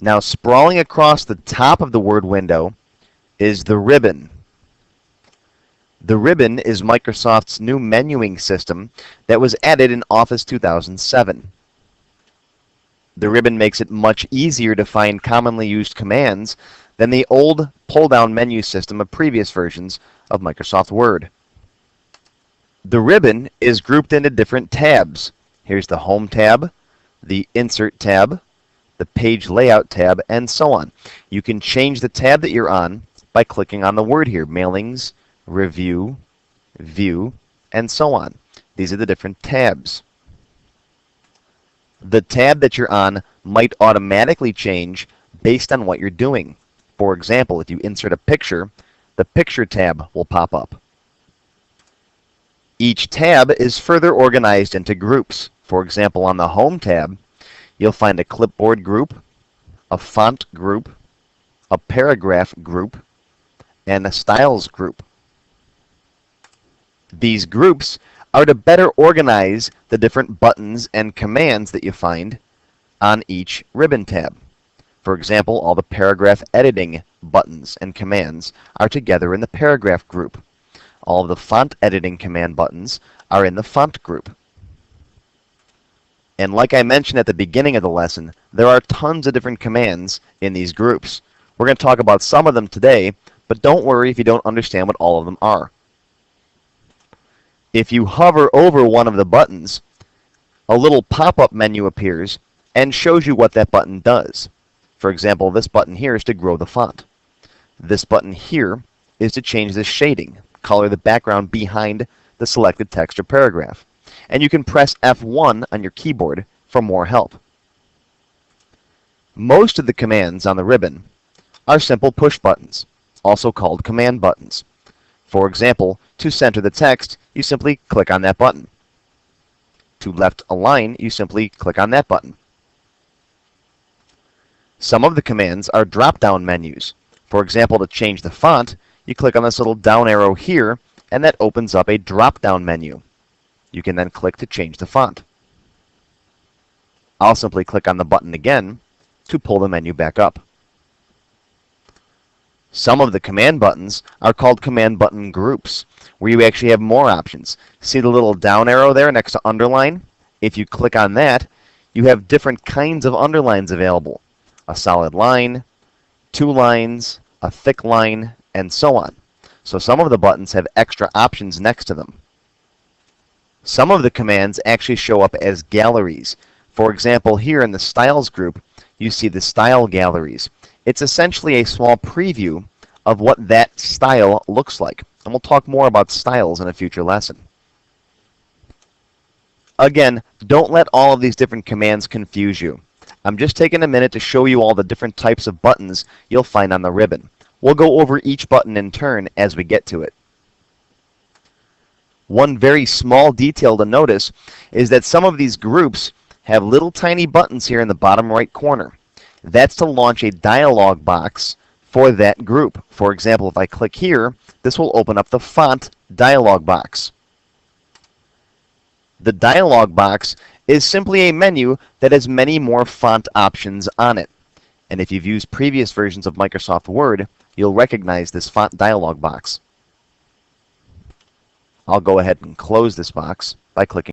Now, sprawling across the top of the Word window is the ribbon. The ribbon is Microsoft's new menuing system that was added in Office 2007. The ribbon makes it much easier to find commonly used commands than the old pull-down menu system of previous versions of Microsoft Word. The ribbon is grouped into different tabs. Here's the Home tab, the Insert tab, the Page Layout tab, and so on. You can change the tab that you're on by clicking on the word here, Mailings, Review, View, and so on. These are the different tabs. The tab that you're on might automatically change based on what you're doing. For example, if you insert a picture, the Picture tab will pop up. Each tab is further organized into groups. For example, on the Home tab, you'll find a clipboard group, a font group, a paragraph group, and a styles group. These groups are to better organize the different buttons and commands that you find on each ribbon tab. For example, all the paragraph editing buttons and commands are together in the paragraph group. All of the font editing command buttons are in the font group. And like I mentioned at the beginning of the lesson, there are tons of different commands in these groups. We're going to talk about some of them today, but don't worry if you don't understand what all of them are. If you hover over one of the buttons, a little pop-up menu appears and shows you what that button does. For example, this button here is to grow the font. This button here is to change the shading, color the background behind the selected text or paragraph. And you can press F1 on your keyboard for more help. Most of the commands on the ribbon are simple push buttons, also called command buttons. For example, to center the text, you simply click on that button. To left a line, you simply click on that button. Some of the commands are drop-down menus. For example, to change the font, you click on this little down arrow here, and that opens up a drop-down menu. You can then click to change the font. I'll simply click on the button again to pull the menu back up. Some of the command buttons are called command button groups, where you actually have more options. See the little down arrow there next to underline? If you click on that, you have different kinds of underlines available. A solid line, 2 lines, a thick line, and so on. So some of the buttons have extra options next to them. Some of the commands actually show up as galleries. For example, here in the Styles group, you see the Style Galleries. It's essentially a small preview of what that style looks like. And we'll talk more about styles in a future lesson. Again, don't let all of these different commands confuse you. I'm just taking a minute to show you all the different types of buttons you'll find on the ribbon. We'll go over each button in turn as we get to it. One very small detail to notice is that some of these groups have little tiny buttons here in the bottom right corner. That's to launch a dialog box for that group. For example, if I click here, this will open up the font dialog box. The dialog box is simply a menu that has many more font options on it. And if you've used previous versions of Microsoft Word, you'll recognize this font dialog box. I'll go ahead and close this box by clicking